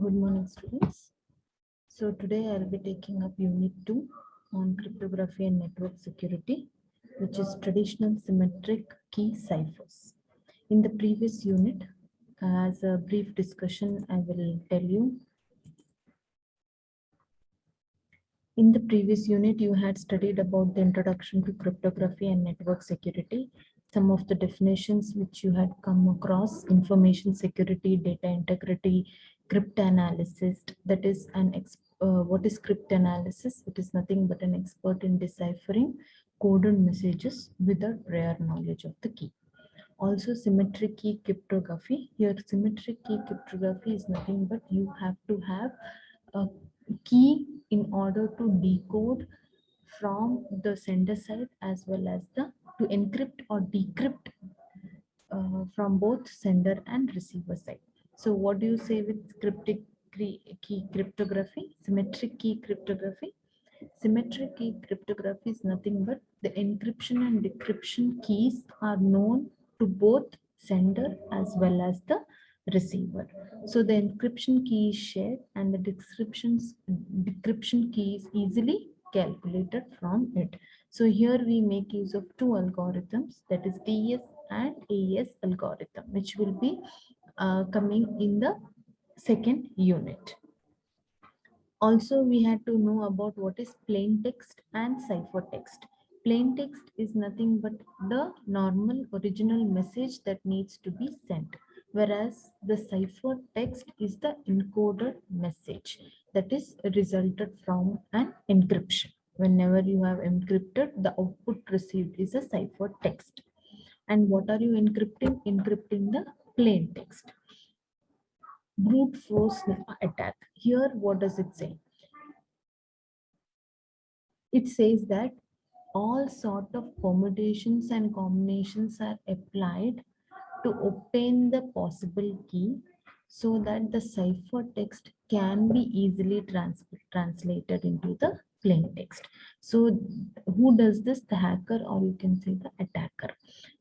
Good morning, students. So today I'll be taking up Unit 2 on cryptography and network security, which is traditional symmetric key ciphers. In the previous unit, as a brief discussion, I will tell you. In the previous unit, you had studied about the introduction to cryptography and network security, some of the definitions which you had come across: information security, data integrity, cryptanalysis. That is what is cryptanalysis? It is nothing but an expert in deciphering coded messages without prior knowledge of the key. Also, symmetric key cryptography. Here, symmetric key cryptography is nothing but you have to have a key in order to decode from the sender side as well as to encrypt or decrypt from both sender and receiver side. So what do you say with key cryptography, symmetric key cryptography? Symmetric key cryptography is nothing but the encryption and decryption keys are known to both sender as well as the receiver. So the encryption key is shared and the decryption key is easily calculated from it. So here we make use of two algorithms, that is DS and AES algorithm, which will be coming in the second unit. Also, we had to know about what is plain text and ciphertext. Plain text is nothing but the normal original message that needs to be sent, whereas the ciphertext is the encoded message that is resulted from an encryption. Whenever you have encrypted, the output received is a ciphertext. And what are you encrypting? Encrypting the plain text. Brute force attack. Here, what does it say? It says that all sort of permutations and combinations are applied to obtain the possible key so that the ciphertext can be easily translated into the plain text. So who does this? The hacker, or you can say the attacker.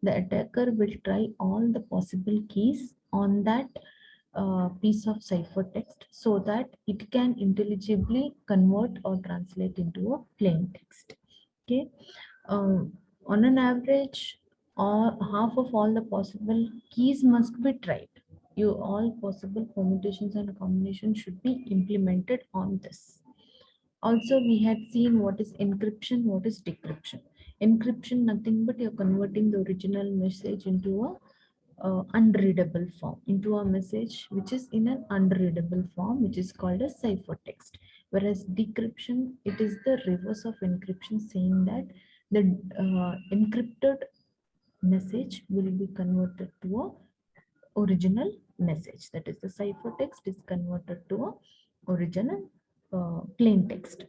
The attacker will try all the possible keys on that piece of ciphertext so that it can intelligibly convert or translate into a plain text. Okay, on an average, or half of all the possible keys must be tried. All possible permutations and combinations should be implemented on this. Also, we had seen what is encryption, what is decryption. Encryption, nothing but you're converting the original message into a unreadable form, into a message which is in an unreadable form, which is called a ciphertext. Whereas decryption, it is the reverse of encryption, saying that the encrypted message will be converted to a original message. That is, the ciphertext is converted to a original plain text.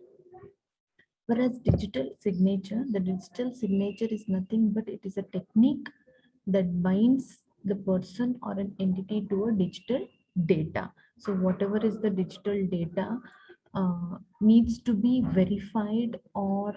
Whereas digital signature, the digital signature is nothing but it is a technique that binds the person or an entity to a digital data. So whatever is the digital data needs to be verified or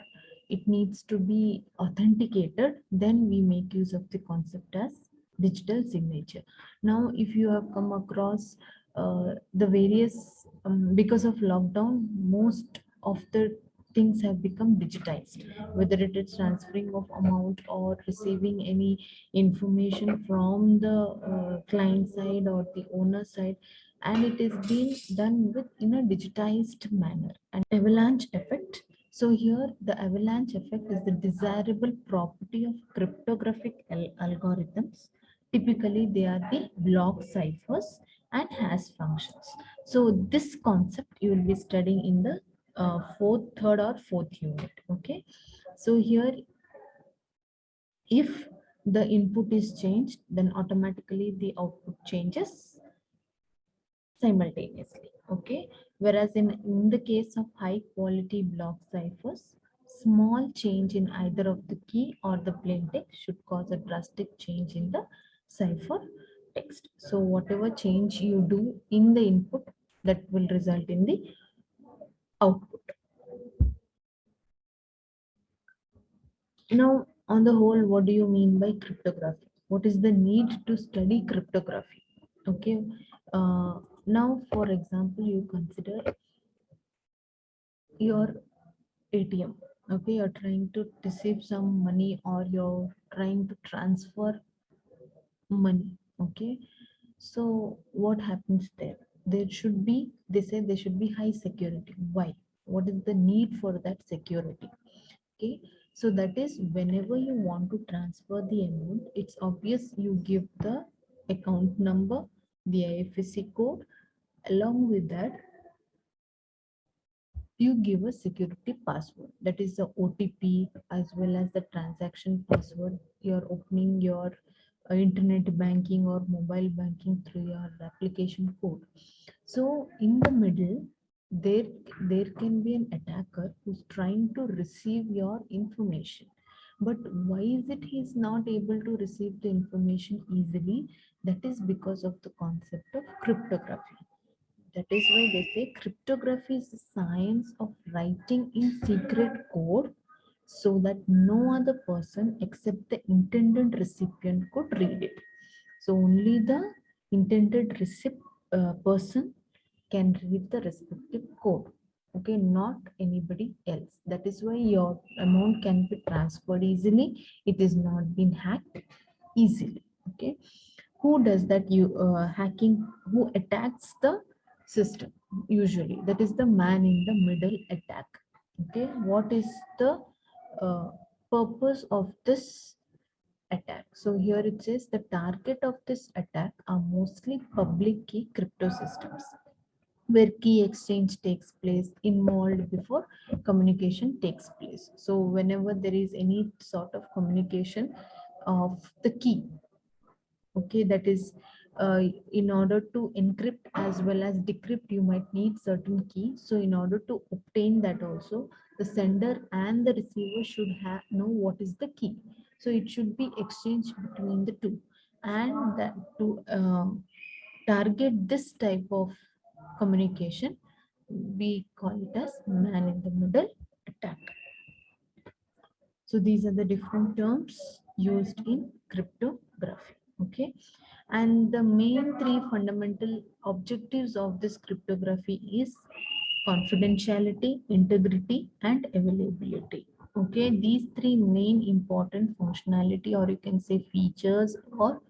it needs to be authenticated, then we make use of the concept as digital signature. Now, if you have come across the various, because of lockdown, most of the things have become digitized, whether it is transferring of amount or receiving any information from the client side or the owner side, and it is being done with in a digitized manner. And avalanche effect. So here the avalanche effect is the desirable property of cryptographic algorithms. Typically they are the block ciphers and hash functions. So this concept you will be studying in the third or fourth unit. Okay, so here if the input is changed, then automatically the output changes simultaneously. Okay, whereas in the case of high quality block ciphers, small change in either of the key or the plain text should cause a drastic change in the cipher text. So whatever change you do in the input, that will result in the output. Now, on the whole, what do you mean by cryptography? What is the need to study cryptography? Okay, Now, for example, you consider your ATM. Okay, you're trying to receive some money or you're trying to transfer money. Okay, so what happens there? There should be, they say there should be high security. Why? What is the need for that security? Okay, so that is whenever you want to transfer the amount, it's obvious you give the account number, the IFSC code. Along with that, you give a security password, that is the OTP as well as the transaction password. You're opening your internet banking or mobile banking through your application code. So in the middle, there there can be an attacker who's trying to receive your information. But why is it he's not able to receive the information easily? That is because of the concept of cryptography. That is why they say cryptography is the science of writing in secret code so that no other person except the intended recipient could read it. So only the intended person can read the respective code. Okay, not anybody else. That is why your amount can be transferred easily. It is not been hacked easily. Okay, who does that? You hacking? Who attacks the system? Usually, that is the man in the middle attack. Okay, what is the uh, purpose of this attack? So here it says the target of this attack are mostly public key crypto systems where key exchange takes place involved before communication takes place. So whenever there is any sort of communication of the key, okay, that is in order to encrypt as well as decrypt, you might need certain key. So in order to obtain that also, the sender and the receiver should have know what is the key. So it should be exchanged between the two, and that to target this type of communication, we call it as man in the middle attack. So these are the different terms used in cryptography. Okay, and the main three fundamental objectives of this cryptography is confidentiality, integrity, and availability. Okay, these three main important functionality, or you can say features or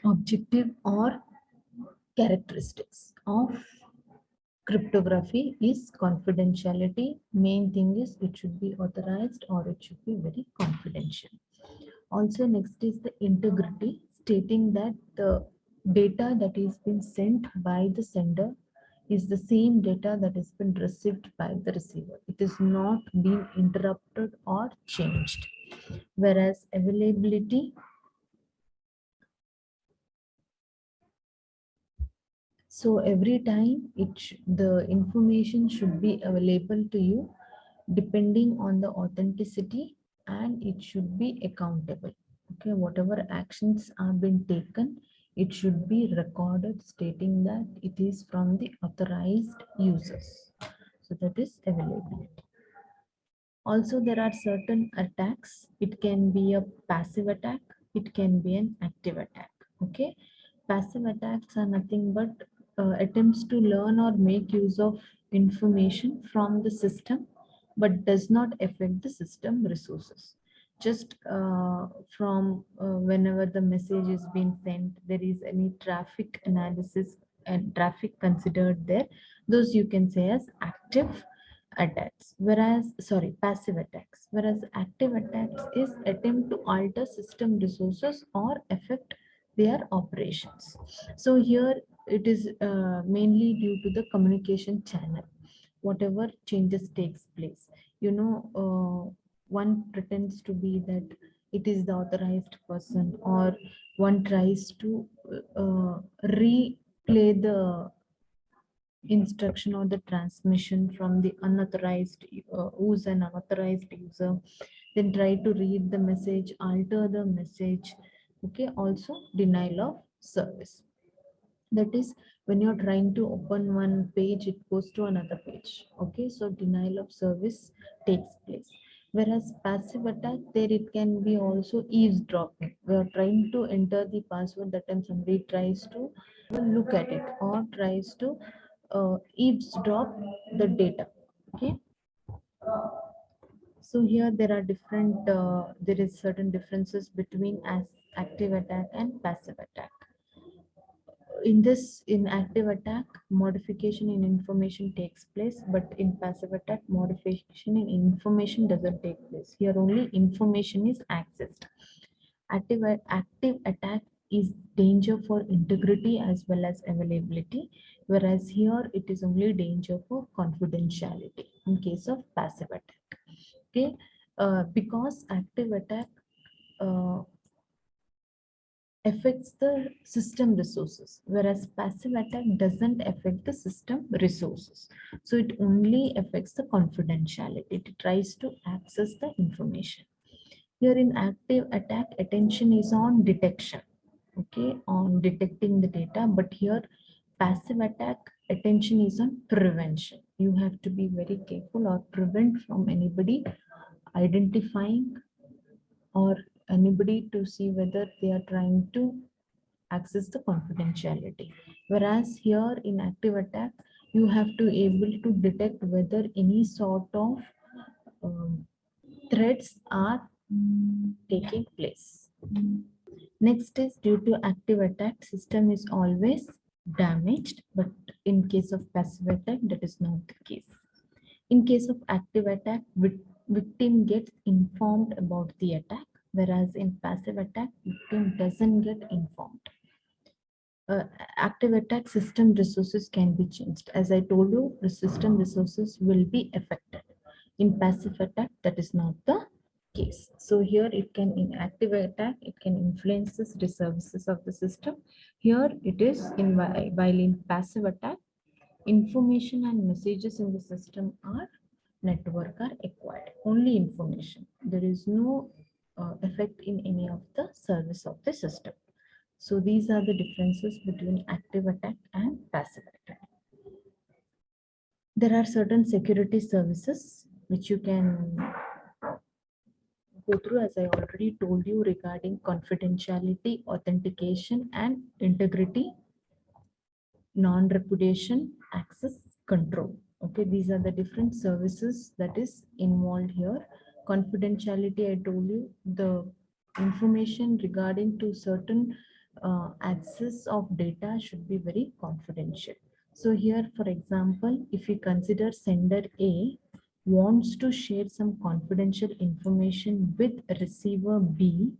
objective or characteristics of cryptography is confidentiality. Main thing is it should be authorized or it should be very confidential. Also, next is the integrity, stating that the data that is been sent by the sender is the same data that has been received by the receiver. It is not been interrupted or changed. Whereas availability, so every time the information should be available to you depending on the authenticity, and it should be accountable. Okay, whatever actions are being taken, it should be recorded stating that it is from the authorized users. So that is availability. Also, there are certain attacks. It can be a passive attack. It can be an active attack. Okay. Passive attacks are nothing but attempts to learn or make use of information from the system, but does not affect the system resources. Just from whenever the message is being sent, there is any traffic analysis and traffic considered there. Those you can say as active attacks, whereas sorry, passive attacks, whereas active attacks is attempt to alter system resources or affect their operations. So here it is mainly due to the communication channel, whatever changes takes place. One pretends to be that it is the authorized person, or one tries to replay the instruction or the transmission from the unauthorized who's an unauthorized user, then try to read the message, alter the message. Okay, also denial of service, that is when you're trying to open one page, it goes to another page. Okay, so denial of service takes place. Whereas passive attack, there it can be also eavesdropping. We are trying to enter the password, that time somebody tries to look at it or tries to eavesdrop the data. Okay, so here there are different there is certain differences between as active attack and passive attack. In active attack, modification in information takes place, but in passive attack, modification in information doesn't take place. Here only information is accessed. Active attack is danger for integrity as well as availability, whereas here it is only danger for confidentiality in case of passive attack. Okay, because active attack uh, affects the system resources, whereas passive attack doesn't affect the system resources. So it only affects the confidentiality. It tries to access the information. Here in active attack, attention is on detection, okay, on detecting the data, but here passive attack, attention is on prevention. You have to be very careful or prevent from anybody identifying or anybody to see whether they are trying to access the confidentiality. Whereas here in active attack, you have to able to detect whether any sort of um, threats are taking place. Next is due to active attack, system is always damaged, but in case of passive attack, that is not the case. In case of active attack, victim gets informed about the attack, whereas in passive attack, victim doesn't get informed. Active attack, system resources can be changed. As I told you, the system resources will be affected. In passive attack, that is not the case. So here it can, in active attack, it can influence the services of the system. Here it is in, while in passive attack, information and messages in the system are network are acquired. Only information. There is no effect in any of the service of the system. So these are the differences between active attack and passive attack. There are certain security services which you can go through, as I already told you, regarding confidentiality, authentication, and integrity, non-repudiation, access control. Okay, these are the different services that is involved here. Confidentiality, I told you, the information regarding to certain access of data should be very confidential. So here, for example, if you consider sender A wants to share some confidential information with receiver B,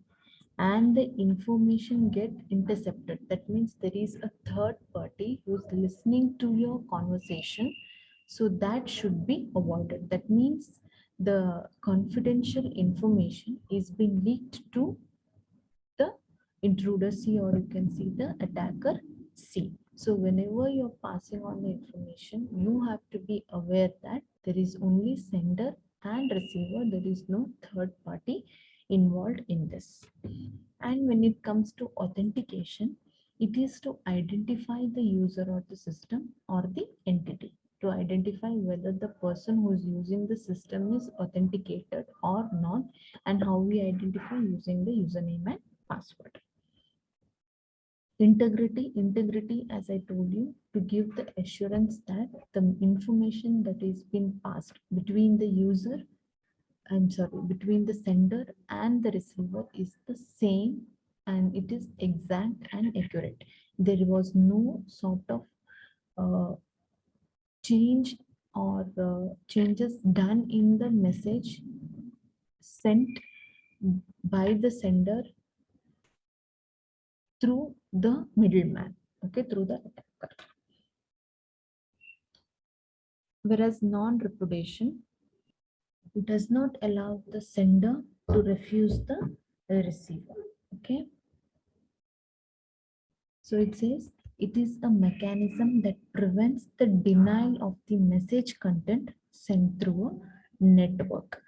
and the information get intercepted, that means there is a third party who's listening to your conversation, so that should be avoided. That means the confidential information is being leaked to the intruder C, or you can see the attacker C. So whenever you're passing on the information, you have to be aware that there is only sender and receiver. There is no third party involved in this. And when it comes to authentication, it is to identify the user or the system or the entity, to identify whether the person who is using the system is authenticated or not, and how we identify using the username and password. Integrity, as I told you, to give the assurance that the information that is being passed between the user, between the sender and the receiver is the same, and it is exact and accurate. There was no sort of change or changes done in the message sent by the sender through the middleman, okay, through the attacker. Whereas non-repudiation does not allow the sender to refuse the receiver, okay. So it says it is a mechanism that prevents the denial of the message content sent through a network.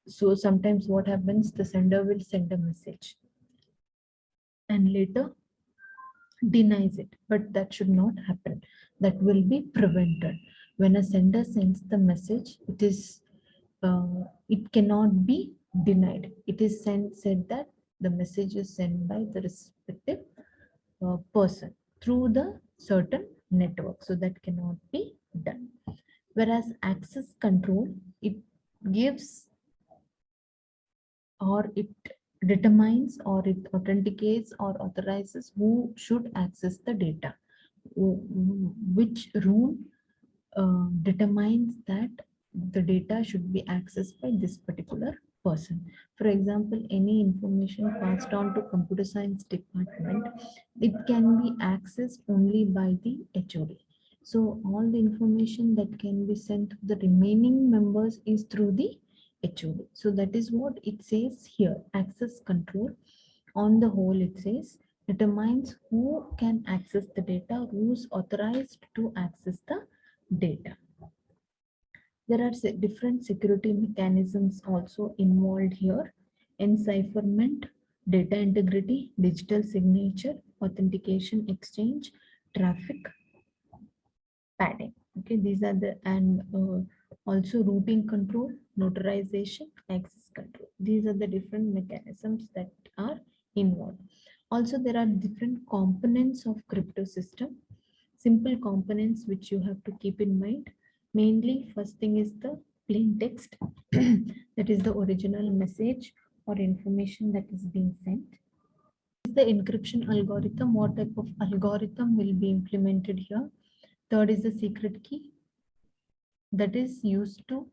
So sometimes what happens, the sender will send a message and later denies it, but that should not happen. That will be prevented. When a sender sends the message, it cannot be denied. It is said that the message is sent by the respective person. through the certain network. So that cannot be done. Whereas access control, it gives, or it determines, or it authenticates or authorizes who should access the data. Which rule determines that the data should be accessed by this particular person. For example, any information passed on to computer science department, it can be accessed only by the HOD. So all the information that can be sent to the remaining members is through the HOD. So that is what it says here. Access control, on the whole, it says, determines who can access the data, who's authorized to access the data. There are different security mechanisms also involved here: encipherment, data integrity, digital signature, authentication exchange, traffic padding. Okay, these are the, and also routing control, notarization, access control. These are the different mechanisms that are involved. Also, there are different components of crypto system, simple components which you have to keep in mind. Mainly, first thing is the plain text, that is the original message or information that is being sent. Is the encryption algorithm, what type of algorithm will be implemented here. Third is the secret key that is used to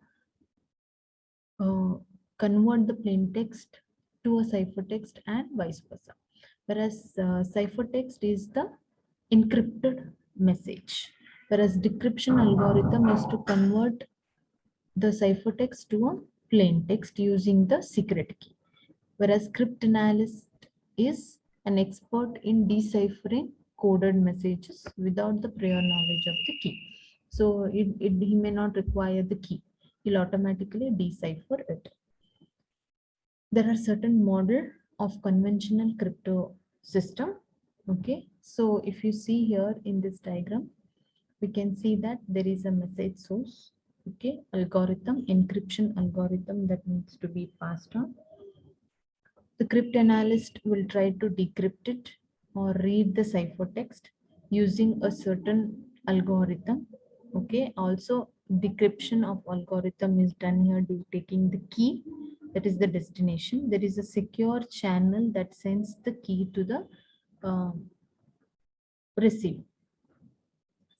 uh, convert the plain text to a ciphertext and vice versa. Whereas ciphertext is the encrypted message, whereas decryption algorithm is to convert the ciphertext to a plain text using the secret key. Whereas cryptanalyst is an expert in deciphering coded messages without the prior knowledge of the key. So he may not require the key. He'll automatically decipher it. There are certain model of conventional crypto system. Okay, so if you see here in this diagram, we can see that there is a message source. Okay, algorithm, encryption algorithm that needs to be passed on. The cryptanalyst will try to decrypt it or read the ciphertext using a certain algorithm. Okay, also decryption of algorithm is done here by taking the key, that is the destination. There is a secure channel that sends the key to the receiver.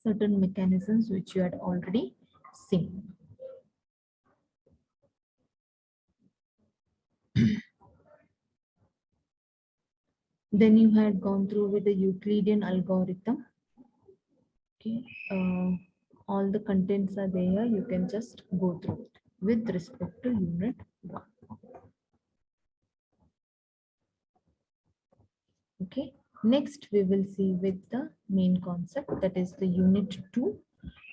Certain mechanisms which you had already seen. Then you had gone through with the Euclidean algorithm. Okay, all the contents are there. You can just go through it with respect to unit 1. Okay, next we will see with the main concept, that is the unit 2.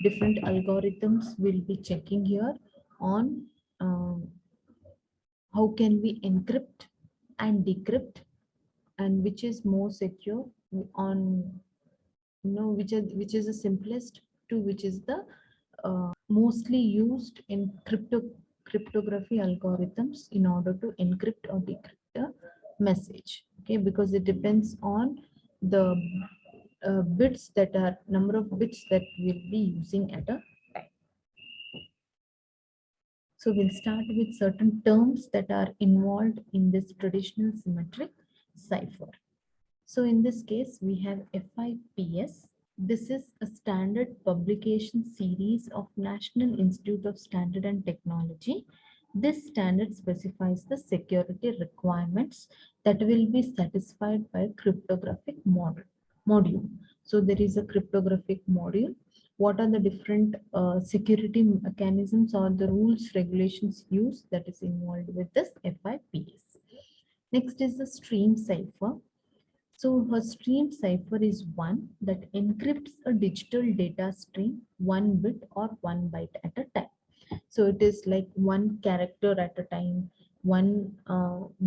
Different algorithms will be checking here on how can we encrypt and decrypt, and which is more secure, on which is the simplest to which is the mostly used in cryptography algorithms in order to encrypt or decrypt a message. Okay, because it depends on the bits, that are number of bits that we'll be using at a time. So we'll start with certain terms that are involved in this traditional symmetric cipher. So in this case, we have FIPS. This is a standard publication series of National Institute of Standard and Technology. This standard specifies the security requirements that will be satisfied by a cryptographic module. So there is a cryptographic module. What are the different security mechanisms or the rules, regulations used that is involved with this FIPS? Next is the stream cipher. So her stream cipher is one that encrypts a digital data stream 1 bit or 1 byte at a time. So it is like one character at a time, one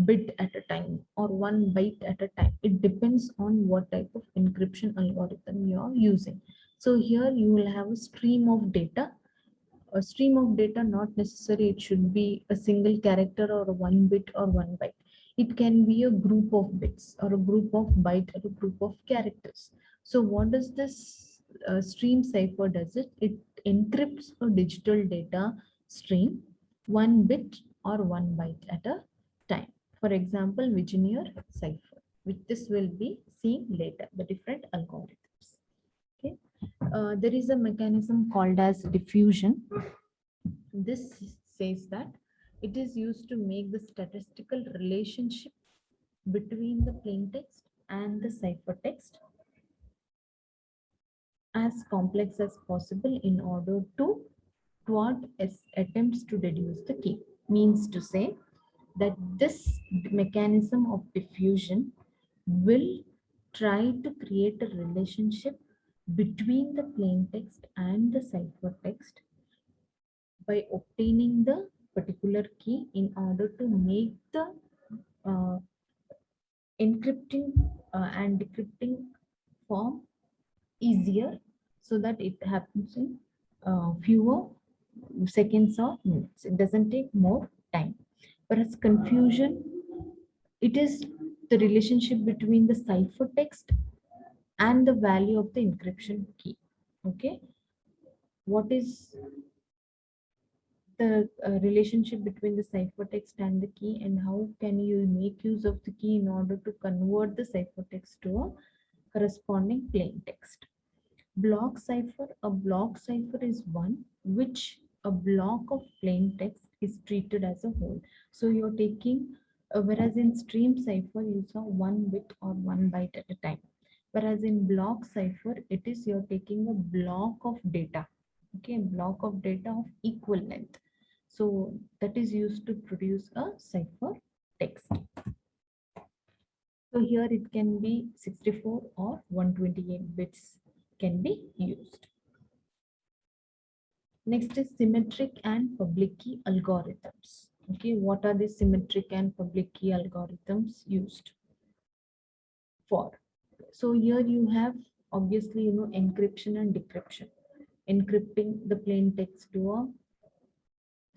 bit at a time, or 1 byte at a time. It depends on what type of encryption algorithm you are using. So here you will have a stream of data. A stream of data, not necessarily it should be a single character or a 1 bit or 1 byte. It can be a group of bits or a group of byte or a group of characters. So what does this stream cipher does it? It encrypts a digital data stream 1 bit or 1 byte at a time. For example, within your cipher, which this will be seen later, the different algorithms. Okay. There is a mechanism called as diffusion. This says that it is used to make the statistical relationship between the plain text and the ciphertext as complex as possible in order to thwart attempts to deduce the key. Means to say that this mechanism of diffusion will try to create a relationship between the plain text and the ciphertext by obtaining the particular key in order to make the uh, encrypting and decrypting form easier, so that it happens in fewer seconds or minutes. It doesn't take more time. Whereas confusion, it is the relationship between the ciphertext and the value of the encryption key. Okay, what is the relationship between the ciphertext and the key, and how can you make use of the key in order to convert the ciphertext to a corresponding plain text? Block cipher. A block cipher is one which a block of plain text is treated as a whole. So you're taking, whereas in stream cipher you saw 1 bit or 1 byte at a time. Whereas in block cipher, it is you're taking a block of data. Okay, block of data of equal length. So that is used to produce a cipher text. So here it can be 64 or 128 bits can be used. Next is symmetric and public key algorithms. Okay, what are the symmetric and public key algorithms used for? So here you have obviously encryption and decryption. Encrypting the plain text to a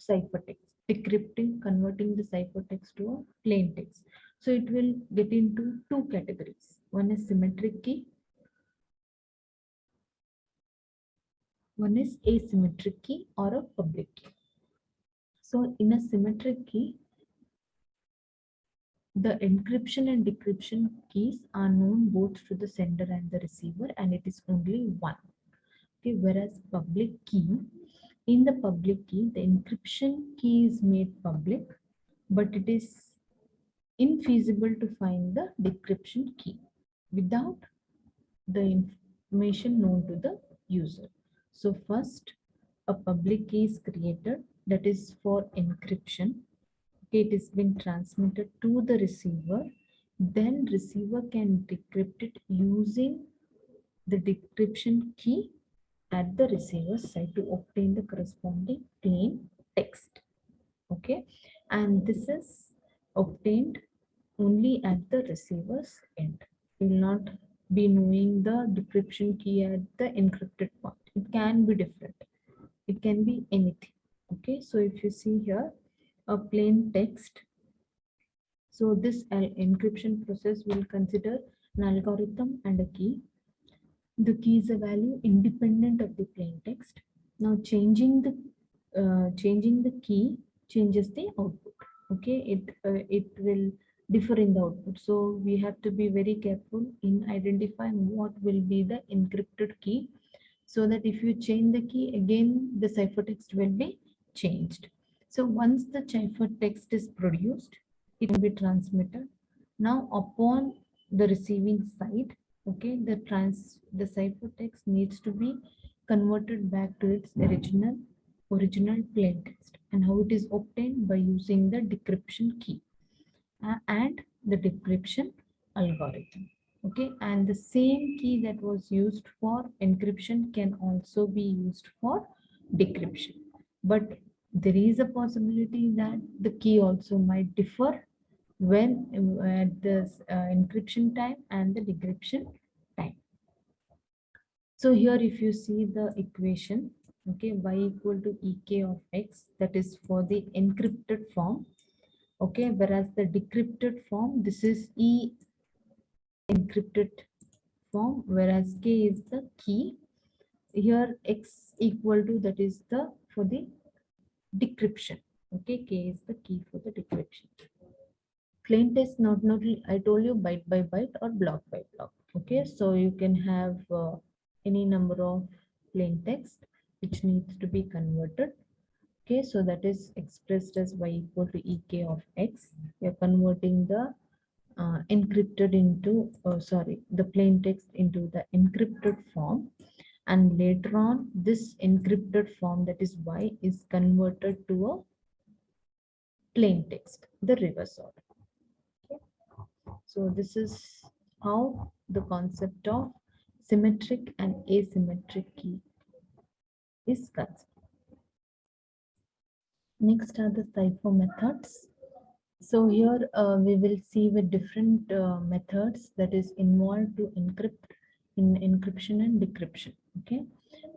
ciphertext, decrypting, converting the ciphertext to a plain text. So it will get into two categories. One is symmetric key, one is asymmetric key or a public key. So in a symmetric key, the encryption and decryption keys are known both to the sender and the receiver, and it is only one. Okay, whereas public key, in the public key, the encryption key is made public, but it is infeasible to find the decryption key without the information known to the user. So first, a public key is created, that is for encryption. It is been transmitted to the receiver, then receiver can decrypt it using the decryption key at the receiver side to obtain the corresponding plain text. Okay, and this is obtained only at the receiver's end. You will not be knowing the decryption key at the encrypted part. It can be different. It can be anything. Okay, so if you see here a plain text, so this encryption process will consider an algorithm and a key. The key is a value independent of the plain text. Now changing the key changes the output. Okay, it will differ in the output. So we have to be very careful in identifying what will be the encrypted key, so that if you change the key again, the ciphertext will be changed. So once the ciphertext is produced, it will be transmitted. Now upon the receiving side, okay, the ciphertext needs to be converted back to its original plain text, and how it is obtained by using the decryption key and the decryption algorithm. Okay, and the same key that was used for encryption can also be used for decryption, but there is a possibility that the key also might differ when at the encryption time and the decryption time. So here if you see the equation, okay, y equal to ek of x, that is for the encrypted form. Okay, whereas the decrypted form, this is e encrypted form, whereas k is the key. Here x equal to, that is the for the decryption. Okay, k is the key for the decryption. Plain text, not I told you, byte by byte or block by block. Okay, so you can have any number of plain text which needs to be converted. Okay, so that is expressed as y equal to ek of x. You're converting the encrypted into the plain text into the encrypted form, and later on this encrypted form, that is y, is converted to a plain text, the reverse order. So this is how the concept of symmetric and asymmetric key is considered. Next are the cipher methods. So here we will see the different methods that is involved to encrypt in encryption and decryption. Okay,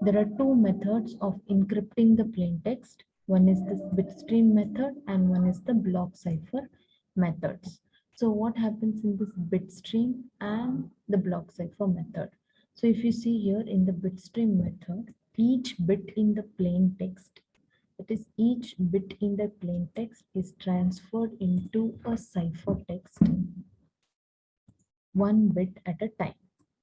there are two methods of encrypting the plain text. One is this bitstream method and one is the block cipher methods. So what happens in this bitstream and the block cipher method? So if you see here in the bitstream method, each bit in the plain text, that is, each bit in the plain text is transferred into a cipher text, one bit at a time.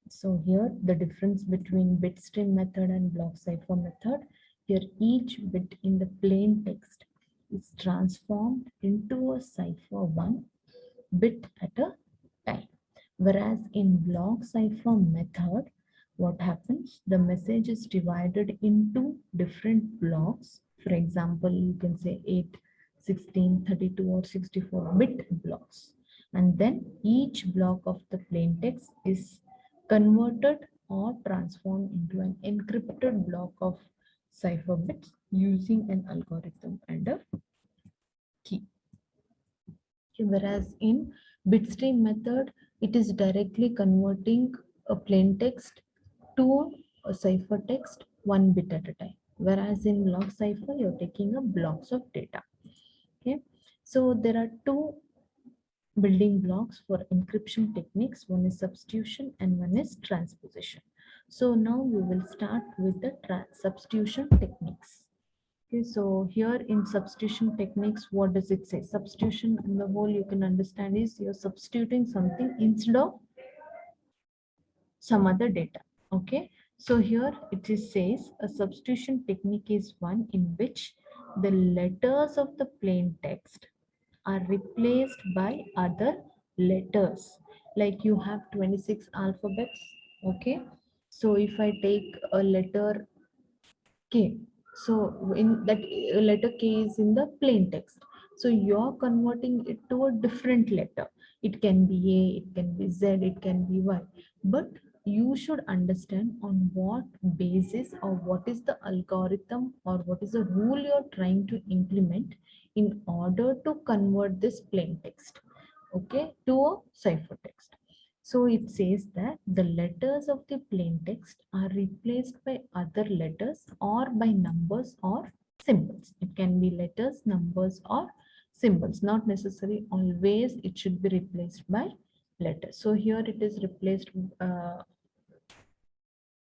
So here the difference between bitstream method and block cipher method, here each bit in the plain text is transformed into a cipher one bit at a time. Whereas in block cipher method, what happens? The message is divided into different blocks. For example, you can say 8, 16, 32, or 64 bit blocks. And then each block of the plain text is converted or transformed into an encrypted block of cipher bits using an algorithm and a key. Whereas in bitstream method, it is directly converting a plain text to a cipher text one bit at a time. Whereas in block cipher, you're taking a blocks of data. Okay, so there are two building blocks for encryption techniques. One is substitution and one is transposition. So now we will start with the substitution techniques. Okay, so here in substitution techniques, what does it say? Substitution in the whole you can understand is you're substituting something instead of some other data. Okay, so here it is says a substitution technique is one in which the letters of the plain text are replaced by other letters. Like you have 26 alphabets. Okay, so if I take a letter K, so in that letter K is in the plain text. So you're converting it to a different letter. It can be A, it can be Z, it can be Y. But you should understand on what basis or what is the algorithm or what is the rule you're trying to implement in order to convert this plain text, okay, to a cipher text. So it says that the letters of the plain text are replaced by other letters or by numbers or symbols. It can be letters, numbers, or symbols. Not necessarily always it should be replaced by letters. So here it is replaced,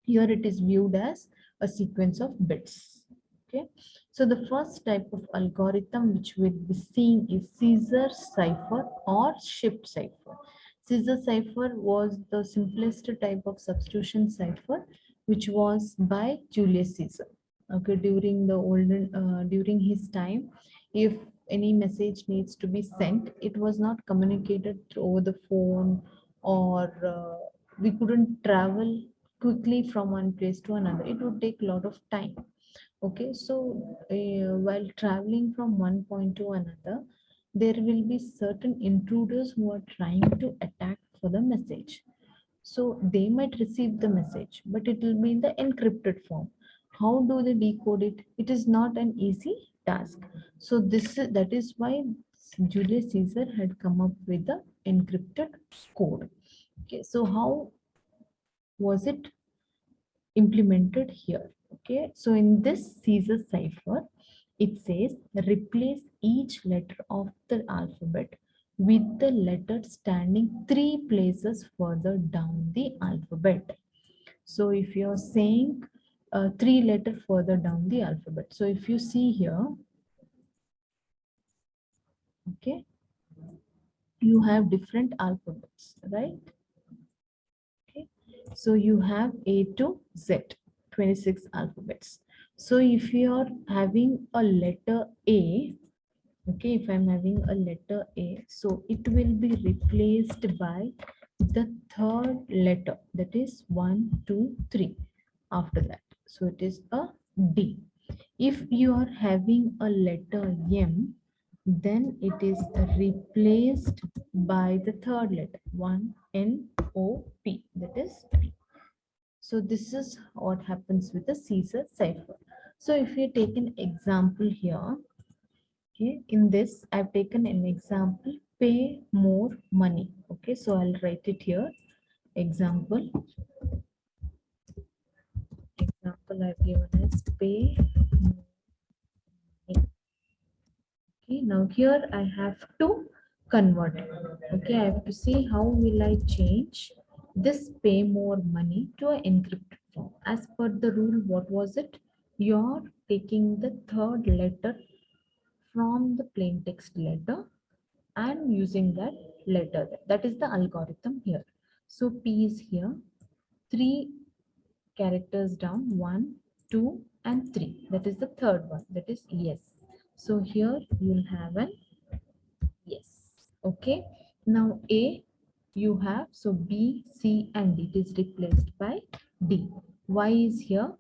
here it is viewed as a sequence of bits. Okay. So the first type of algorithm which we'll be seeing is Caesar cipher or shift cipher. Caesar cipher was the simplest type of substitution cipher, which was by Julius Caesar. Okay, during the olden during his time, if any message needs to be sent, it was not communicated through over the phone, or we couldn't travel quickly from one place to another. It would take a lot of time. Okay, so while traveling from one point to another, there will be certain intruders who are trying to attack for the message. So they might receive the message, but it will be in the encrypted form. How do they decode it? It is not an easy task. So that is why Julius Caesar had come up with the encrypted code. Okay, so how was it implemented here? Okay, so in this Caesar cipher, it says replace each letter of the alphabet with the letter standing 3 places further down the alphabet. So if you're saying 3 letter further down the alphabet. So if you see here, okay, you have different alphabets, right? Okay. So you have A to Z, 26 alphabets. So if you're having a letter A, okay, if I'm having a letter A, so it will be replaced by the third letter, that is 1, 2, 3 after that. So it is a D. If you are having a letter M, then it is replaced by the third letter, 1, N, O, P, that is P. So this is what happens with the Caesar cipher. So if you take an example here, okay, in this I've taken an example, pay more money. Okay, so I'll write it here. Example I've given as pay more money. Okay, now here I have to convert it. Okay, I have to see how will I change this pay more money to an encrypted form. As per the rule, what was it? You're taking the third letter from the plain text letter and using that letter. That is the algorithm here. So P is here, 3 characters down, 1, 2, and 3. That is the third one. That is yes. So here you'll have an yes. Okay. Now A you have, so B, C, and D. It is replaced by D. Y is here.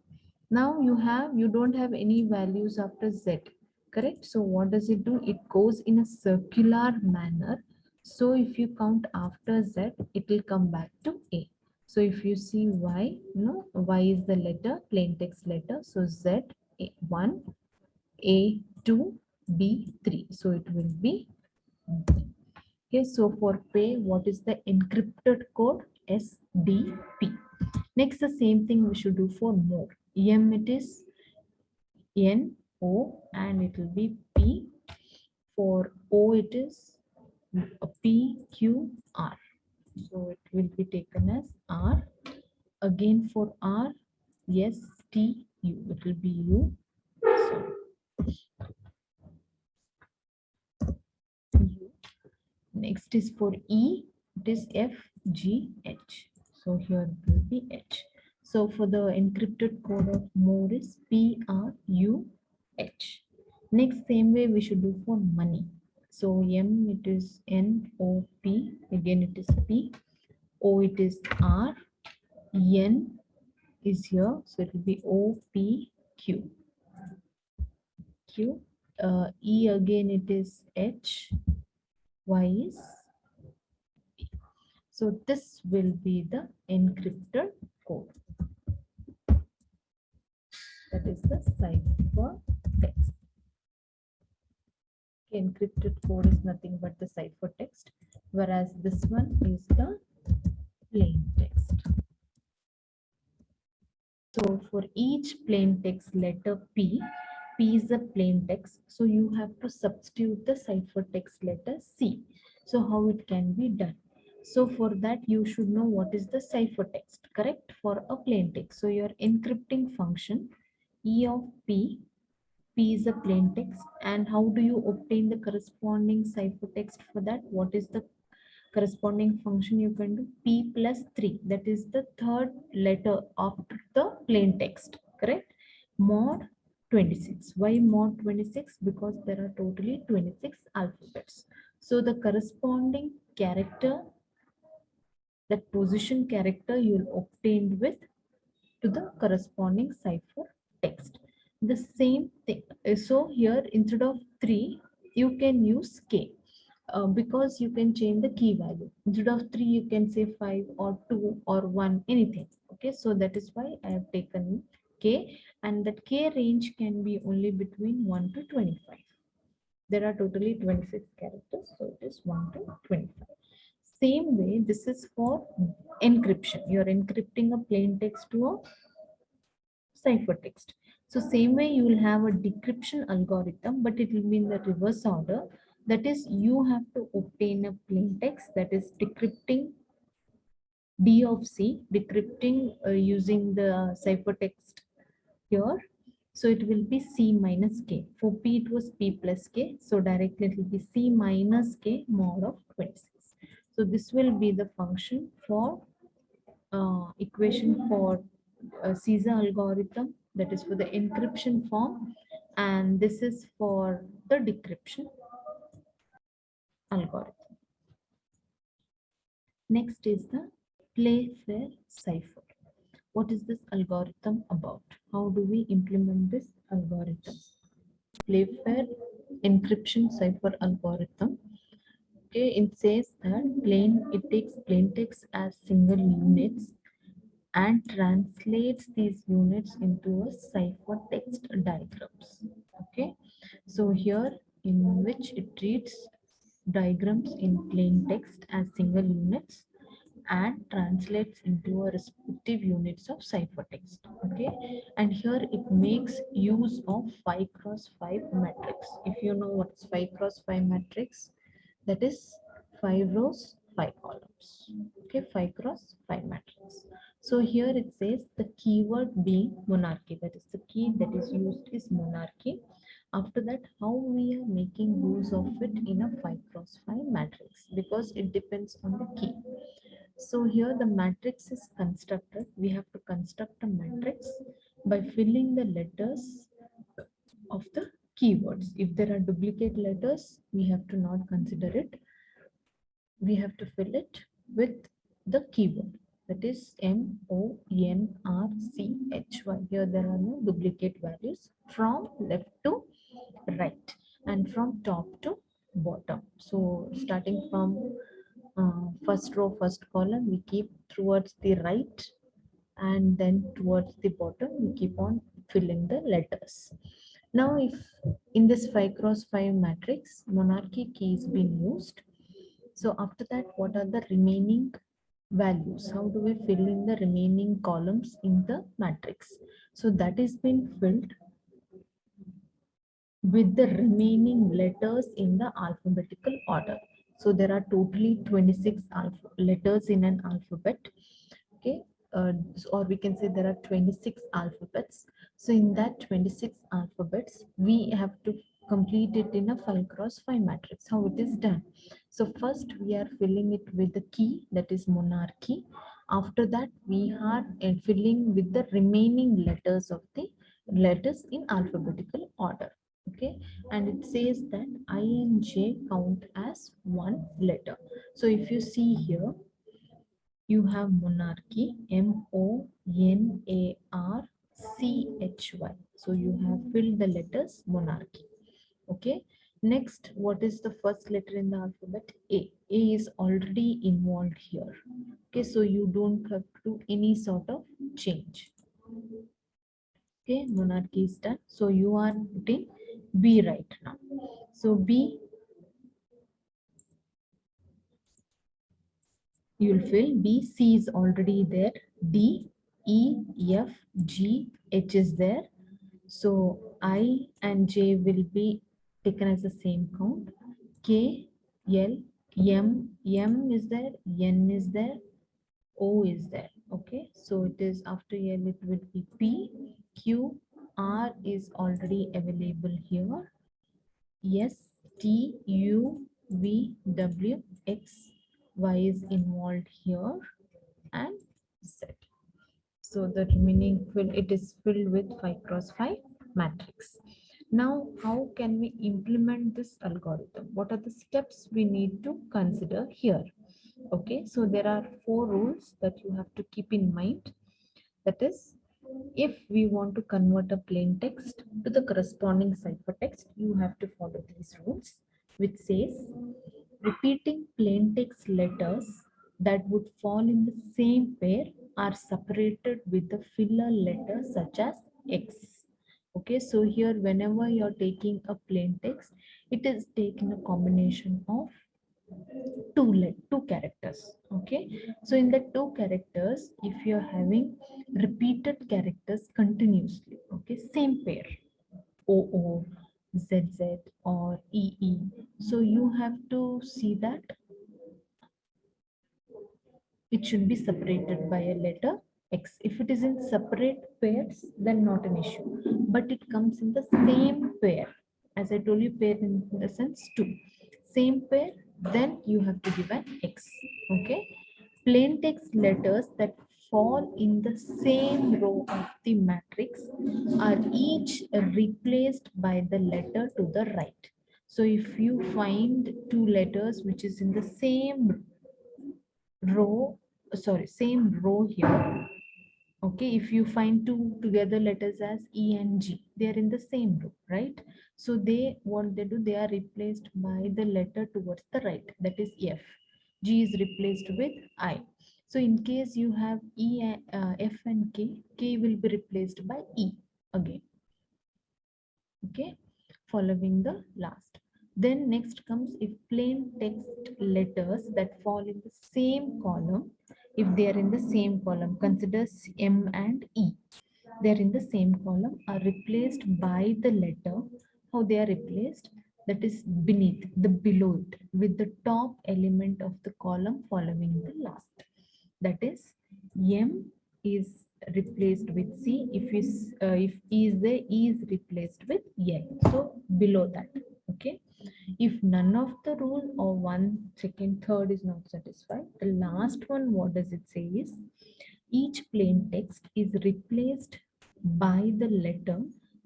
Now you don't have any values after Z, correct? So what does it do? It goes in a circular manner. So if you count after Z, it will come back to A. So if you see Y, Y is the letter, plain text letter. So Z, A1, A2, B3. So it will be B. Okay, so for pay, what is the encrypted code? SDP. Next, the same thing we should do for more. M, it is N, O, and it will be P. For O, it is P, Q, R. So it will be taken as R. Again for R, yes, T, U. It will be U. So U. Next is for E, it is F, G, H. So here it will be H. So for the encrypted code of more is P, R, U, H. Next, same way we should do for money. So M, it is N, O, P. Again, it is P. O, it is R. N is here. So it will be O, P, Q. Q. E, again, it is H. Y is P. So this will be the encrypted code. That is the cipher text. Encrypted code is nothing but the cipher text, whereas this one is the plain text. So for each plain text letter P is a plain text. So you have to substitute the cipher text letter C. So how it can be done? So for that you should know what is the cipher text, correct? For a plain text. So your encrypting function E of P is a plain text. And how do you obtain the corresponding cipher text for that? What is the corresponding function you can do? P plus 3. That is the third letter after the plain text, correct? Mod 26. Why mod 26? Because there are totally 26 alphabets. So the corresponding character, that position character you will obtain with to the corresponding cipher text. The same thing. So here instead of 3, you can use K. Because you can change the key value. Instead of 3, you can say 5 or 2 or 1, anything. Okay, so that is why I have taken K, and that K range can be only between 1 to 25. There are totally 26 characters, so it is 1 to 25. Same way, this is for encryption. You are encrypting a plain text to a ciphertext. So same way you will have a decryption algorithm, but it will be in the reverse order. That is, you have to obtain a plain text, that is decrypting D of C, decrypting using the ciphertext here. So it will be C minus K. For P, it was P plus K. So directly it will be C minus K mod of 26. So this will be the function for equation for Caesar algorithm, that is for the encryption form, and this is for the decryption algorithm. Next is the Playfair cipher. What is this algorithm about? How do we implement this algorithm? Playfair encryption cipher algorithm. Okay, it says that it takes plain text as single units and translates these units into a ciphertext diagrams. Okay, so here in which it treats diagrams in plain text as single units and translates into a respective units of ciphertext. Okay, and here it makes use of 5 cross 5 matrix. If you know what's 5 cross 5 matrix, that is 5 rows 5 columns. Okay, 5 cross 5 matrix. So here it says the keyword being monarchy, that is the key that is used is monarchy. After that, how we are making use of it in a 5 cross 5 matrix, because it depends on the key. So here the matrix is constructed. We have to construct a matrix by filling the letters of the keywords. If there are duplicate letters, we have to not consider it. We have to fill it with the keyword, that is MONRCHY. Here there are no duplicate values from left to right and from top to bottom. So starting from first row, first column, we keep towards the right, and then towards the bottom, we keep on filling the letters. Now, if in this 5 cross 5 matrix, monarchy key is being used. So after that, what are the remaining values? How do we fill in the remaining columns in the matrix? So that is being filled with the remaining letters in the alphabetical order. So there are totally 26 letters in an alphabet. Okay, or we can say there are 26 alphabets. So in that 26 alphabets, we have to complete it in a 5 cross 5 matrix. How it is done? So first we are filling it with the key, that is monarchy. After that, we are filling with the remaining letters of the letters in alphabetical order. Okay, and it says that I and J count as one letter. So if you see here, you have monarchy, MONARCHY. So you have filled the letters monarchy. Okay, next, what is the first letter in the alphabet? A is already involved here. Okay, so you don't have to do any sort of change. Okay, monarchy is done. So you are putting B right now. So B, you will fill B. C is already there. D, E, F, G, H is there. So I and J will be taken as the same count. K, L, M is there, N is there, O is there. Okay, so it is after L, it will be P, Q, R is already available here. S, T, U, V, W, X, Y is involved here, and Z. So the remaining it is filled with 5 cross 5 matrix. Now, how can we implement this algorithm? What are the steps we need to consider here? Okay, so there are 4 rules that you have to keep in mind. That is, if we want to convert a plain text to the corresponding ciphertext, you have to follow these rules, which says repeating plain text letters that would fall in the same pair are separated with the filler letter such as X. Okay, so here whenever you're taking a plain text, it is taking a combination of two characters. Okay, so in the two characters, if you're having repeated characters continuously, okay, same pair, oo, ZZ or EE. So you have to see that it should be separated by a letter X. If it is in separate pairs, then not an issue. But it comes in the same pair. As I told you, pair in the sense two. Same pair, then you have to give an X. Okay. Plain text letters that fall in the same row of the matrix are each replaced by the letter to the right. So if you find two letters which is in the same row, sorry, same row here. Okay, if you find two together letters as E and G, they are in the same row, right? So they, what they do, they are replaced by the letter towards the right, that is F. G is replaced with I. So in case you have F and K will be replaced by E again. Okay, following the last. Then next comes if plain text letters that fall in the same column, if they are in the same column, consider M and E. They are in the same column, are replaced by the letter. How they are replaced? That is beneath, the below it, with the top element of the column following the last. That is M is replaced with C. If E is there, E is replaced with L. So below that. Okay. If none of the rule or one, second, third is not satisfied, the last one, what does it say is each plain text is replaced by the letter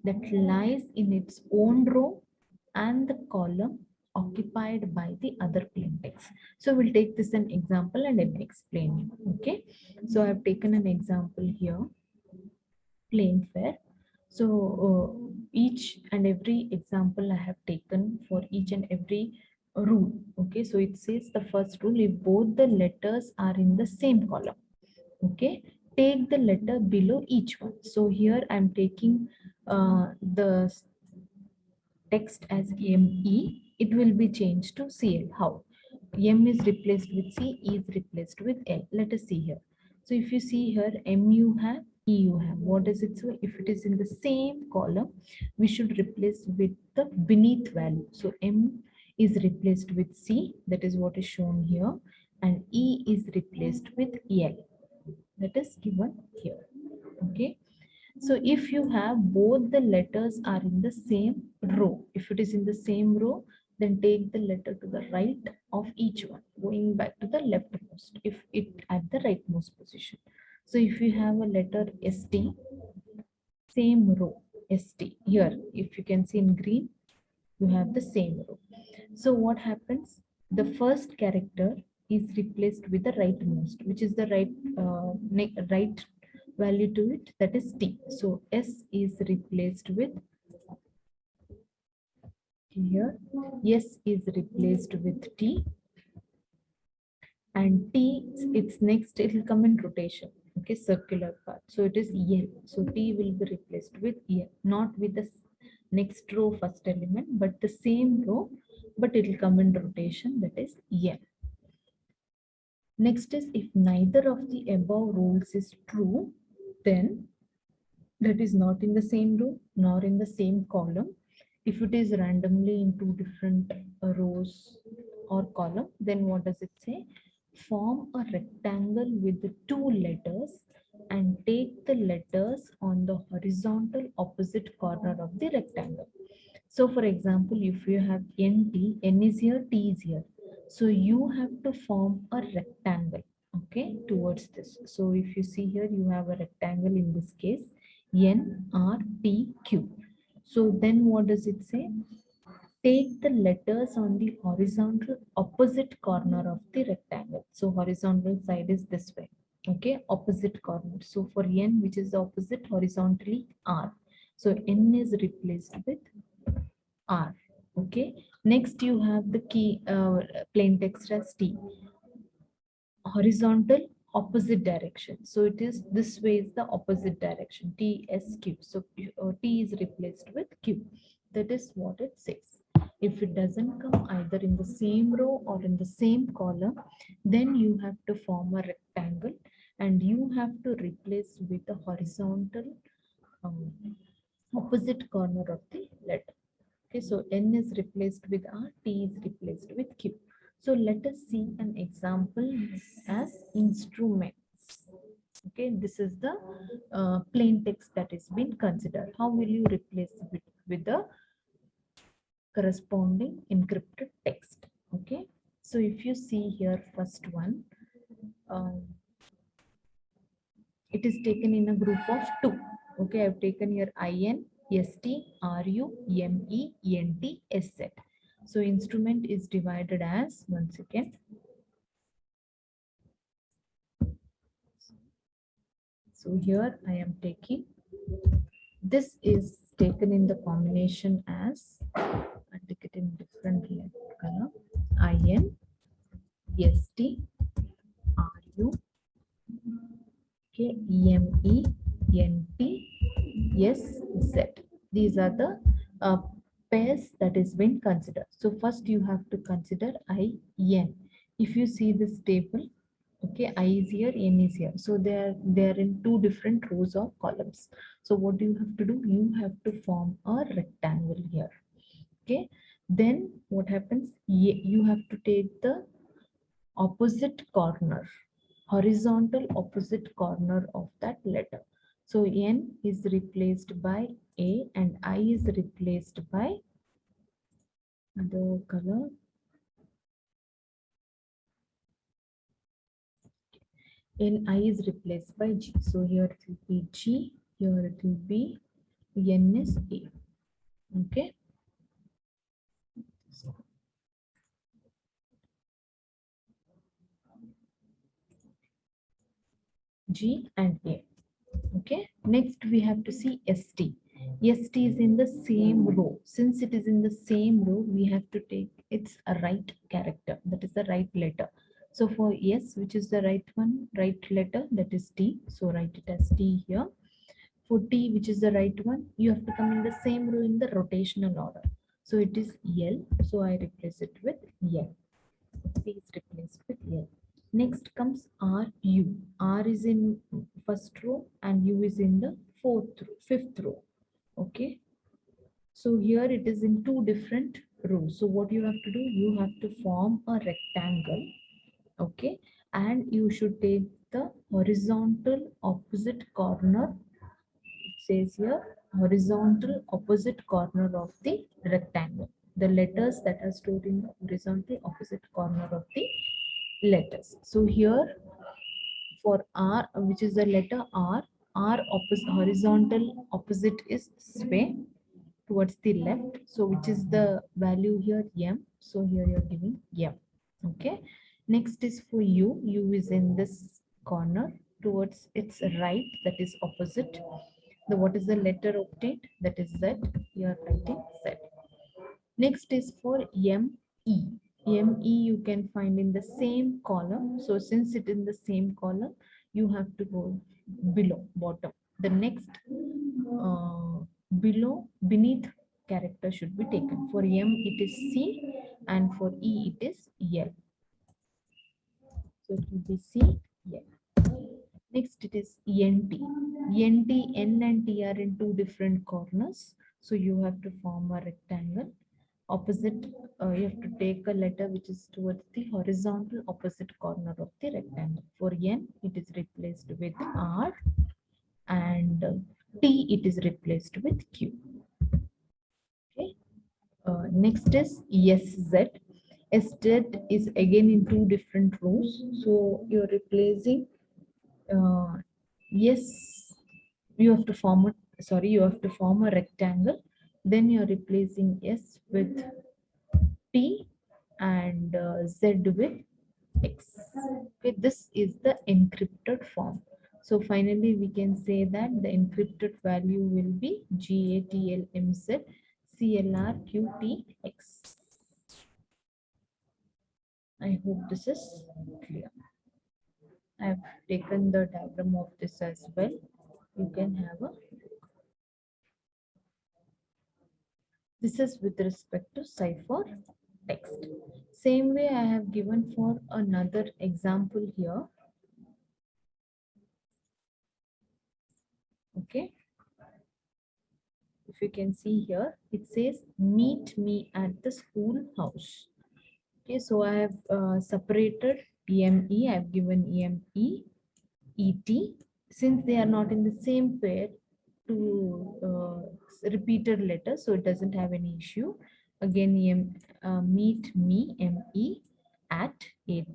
that lies in its own row and the column occupied by the other plain text. So we'll take this an example and I will explain you. Okay. So I've taken an example here, plain fair. So each and every example I have taken for each and every rule. Okay. So it says the first rule, if both the letters are in the same column. Okay, take the letter below each one. So here I'm taking the text as ME. It will be changed to CL. How? M is replaced with C, E is replaced with L. Let us see here. So if you see here, M you have, E you have. What does it say? If it is in the same column, we should replace with the beneath value. So M is replaced with C, that is what is shown here, and E is replaced with L, that is given here. Okay, so if you have both the letters are in the same row, if it is in the same row, then take the letter to the right of each one, going back to the leftmost if it at the rightmost position. So if you have a letter ST, same row ST here, if you can see in green, you have the same row. So what happens? The first character is replaced with the rightmost, which is the right value to it, that is T. So S is replaced with here. S is replaced with T, and T, it's next, it will come in rotation. Okay, circular path. So it is L. So T will be replaced with L, not with the next row first element, but the same row, but it will come in rotation, that is L. Next is if neither of the above rules is true, then that is not in the same row nor in the same column. If it is randomly in two different rows or column, then what does it say? Form a rectangle with the two letters and take the letters on the horizontal opposite corner of the rectangle. So for example, if you have NT, N is here, T is here. So you have to form a rectangle, okay, towards this. So if you see here, you have a rectangle in this case, N, R, T, Q. So then what does it say? Take the letters on the horizontal opposite corner of the rectangle. So horizontal side is this way, okay, opposite corner. So for N, which is the opposite horizontally, R. So N is replaced with R. Okay. Next, you have the key plain text as T. Horizontal opposite direction. So it is this way is the opposite direction. T S Q. So T is replaced with Q. That is what it says. If it doesn't come either in the same row or in the same column, then you have to form a rectangle and you have to replace with the horizontal opposite corner of the letter. Okay, so N is replaced with R, T is replaced with Q. So let us see an example as instruments. Okay, this is the plain text that is being considered. How will you replace it with the corresponding encrypted text? Okay, so if you see here, first one, um, it is taken in a group of two. Okay, I've taken here IN, ST, RU, ME, NT, SZ. So instrument is divided as, one second. So here I am taking, this is taken in the combination as, I'll take it in different color, IN, ST, RU, okay, ME, NT, SZ. These are the pairs that is being considered. So first you have to consider IN. If you see this table, okay, I is here, N is here. So they're in two different rows or columns. So what do you have to do? You have to form a rectangle here. Okay. Then what happens? You have to take the opposite corner, horizontal opposite corner of that letter. So N is replaced by A and I is replaced by the color. And I is replaced by G. So here it will be G, here it will be N is A. Okay. G and A. Okay. Next we have to see ST. ST is in the same row. Since it is in the same row, we have to take its a right character. That is the right letter. So for S, which is the right one, right letter, that is T. So write it as T here. For T, which is the right one, you have to come in the same row in the rotational order. So it is L. So I replace it with L. P is replaced with L. Next comes R, U. R is in first row and U is in the fifth row. Okay. So here it is in two different rows. So what you have to do, you have to form a rectangle. Okay. And you should take the horizontal opposite corner. It says here horizontal opposite corner of the rectangle. The letters that are stored in the horizontal opposite corner of the letters. So here for R, which is the letter R, R opposite horizontal opposite is this way towards the left. So which is the value here M. So here you're giving M. Okay. Next is for U. U is in this corner towards its right, that is opposite. The what is the letter obtained? That is Z. You are writing Z. Next is for ME. ME you can find in the same column. So since it is in the same column, you have to go below, bottom. The next beneath character should be taken. For M it is C and for E it is L. So it will be C, L. Next it is NT. NT, N and T are in two different corners. So you have to form a rectangle. Opposite, you have to take a letter which is towards the horizontal opposite corner of the rectangle. For N, it is replaced with R and T, it is replaced with Q. Okay. Next is SZ. SZ is again in two different rows. So you're replacing yes, you have to form a rectangle. Then you're replacing S with T and Z with X. Okay, this is the encrypted form. So finally, we can say that the encrypted value will be GATLMZ CLRQTX. I hope this is clear. I have taken the diagram of this as well. You can have a. This is with respect to cipher text. Same way I have given for another example here. Okay. If if you can see here, it says meet me at the school house. Okay, so I have separated EME, I have given EME, ET, since they are not in the same pair to repeated letters, so it doesn't have any issue. Again, meet me, ME, at AT,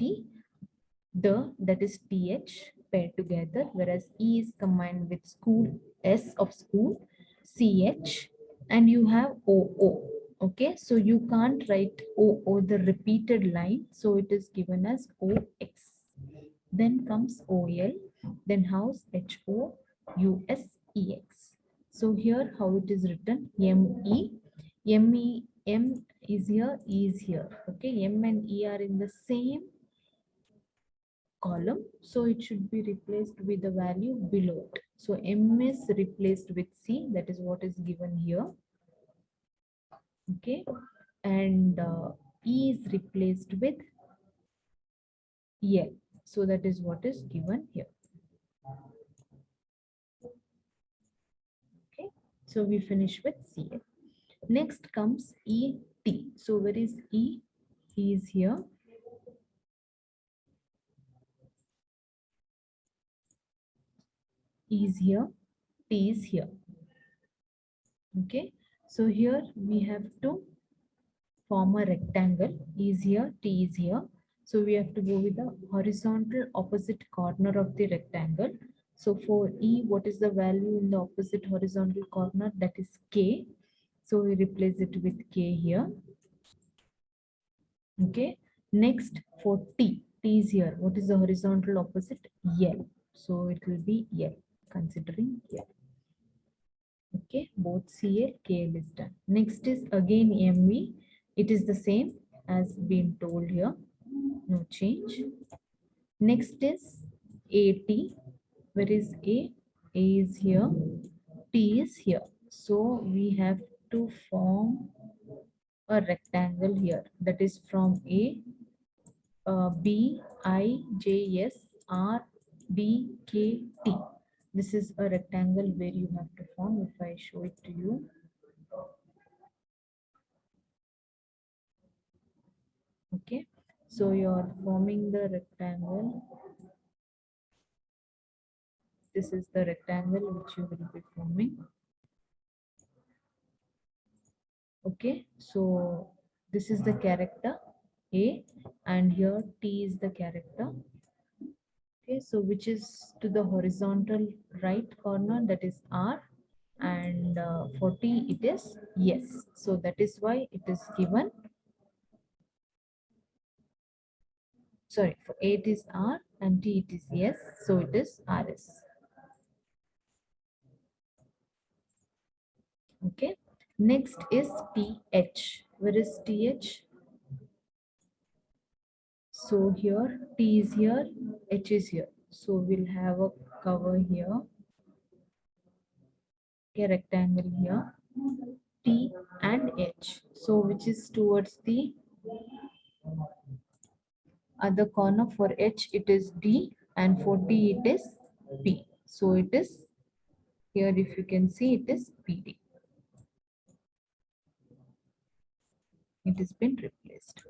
the, that is TH, paired together, whereas E is combined with school, S of school, CH, and you have OO. Okay, so you can't write OO, the repeated line, so it is given as OX. Then comes OL, then house HOUSEX. So here how it is written, ME, M is here, E is here. Okay, M and E are in the same column, so it should be replaced with the value below it. So M is replaced with C, that is what is given here. Okay, and E is replaced with L, so that is what is given here. Okay, so we finish with CL. Next comes ET. So where is E? E is here. E is here. T is here. Okay, so here we have to form a rectangle. E is here, T is here. So we have to go with the horizontal opposite corner of the rectangle. So for E, what is the value in the opposite horizontal corner? That is K. So we replace it with K here. Okay. Next for T, T is here. What is the horizontal opposite? L. So it will be L, considering L. Okay, both CL, KL is done. Next is again MV. It is the same as been told here. No change. Next is AT. Where is A? A is here. T is here. So we have to form a rectangle here. That is from A, B, I, J, S, R, D, K, T. This is a rectangle where you have to form. If I show it to you. Okay, so you're forming the rectangle. This is the rectangle which you will be forming. Okay, so this is the character A, and here T is the character. Okay, so which is to the horizontal right corner, that is R, and for T it is yes. So that is why it is given. Sorry, for A it is R and T it is yes, so it is RS. Okay, next is TH. Where is TH? So here T is here, H is here. So we'll have a cover here, a rectangle here, T and H. So which is towards the other corner. For H it is D and for T it is P. So it is here, if you can see, it is PD. It has been replaced.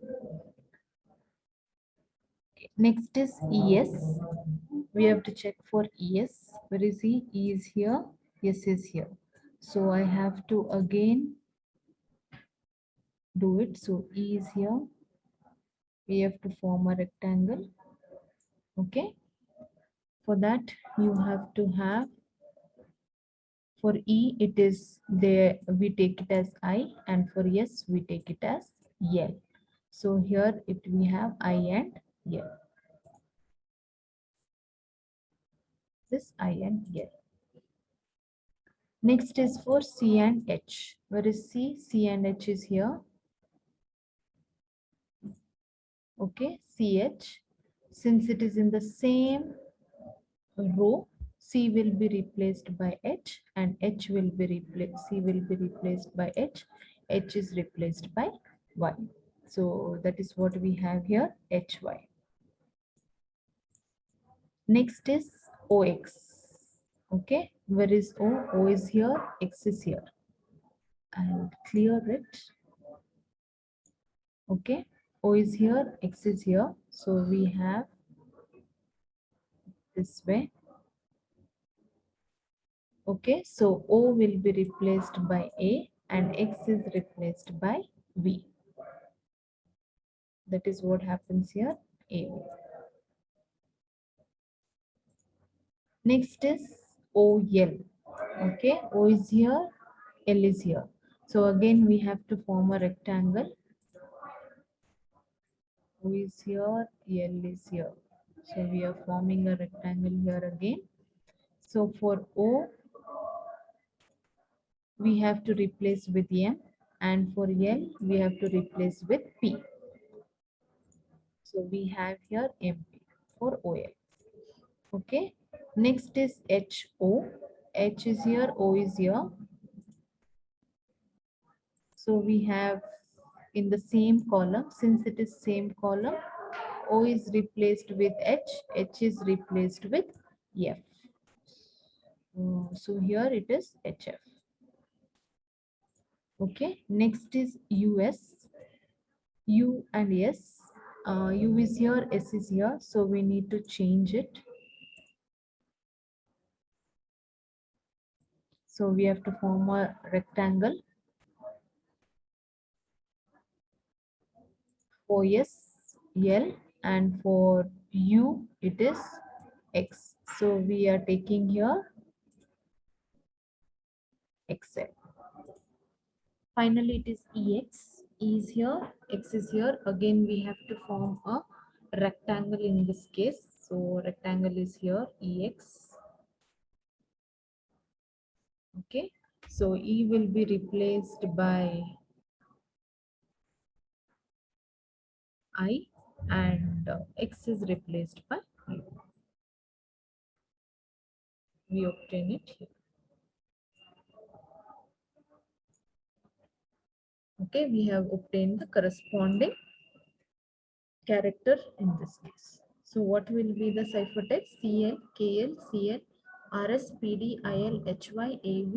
Okay. Next is ES. We have to check for ES. Where is he? E is here. S is here. So I have to again do it. So E is here. We have to form a rectangle. Okay. For that, you have to have, for E, it is there, we take it as I, and for S, we take it as L. So here we have I and L. This I and L. Next is for C and H. Where is C? C and H is here. Okay, CH. Since it is in the same row, C will be replaced by H and H will be replaced, C will be replaced by H. H is replaced by Y. So that is what we have here, HY. Next is OX. Okay, where is O? O is here, X is here. I'll clear it. Okay, O is here, X is here. So we have this way. Okay, so O will be replaced by A and X is replaced by V. That is what happens here, A. Next is OL. Okay, O is here, L is here. So again we have to form a rectangle. O is here, L is here. So we are forming a rectangle here again. So for O, we have to replace with M, and for L, we have to replace with P. So we have here MP for OL. Okay. Next is HO. H is here, O is here. So we have in the same column, since it is same column, O is replaced with H is replaced with F. So here it is HF. Okay, next is US. U and S. U is here, S is here, so we need to change it. So we have to form a rectangle. For S, L, and for U, it is X. So we are taking here XL. Finally, it is EX. E is here, X is here. Again, we have to form a rectangle in this case. So rectangle is here, EX. Okay. So E will be replaced by I and X is replaced by U. We obtain it here. Okay, we have obtained the corresponding character in this case. So what will be the ciphertext? CL, KL, CL, RS, PD, IL, HY, AV,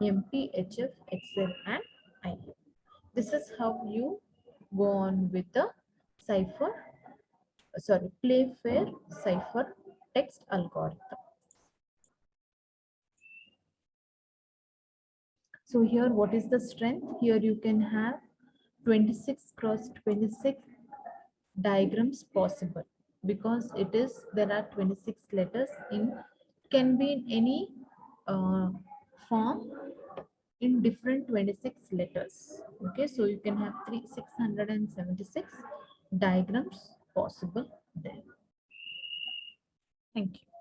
MP, HF, XL, and IL. This is how you go on with the cipher, Playfair cipher text algorithm. So here, what is the strength? Here you can have 26 cross 26 diagrams possible, because it is there are 26 letters in, can be in any form in different 26 letters. Okay, so you can have 676 diagrams possible there. Thank you.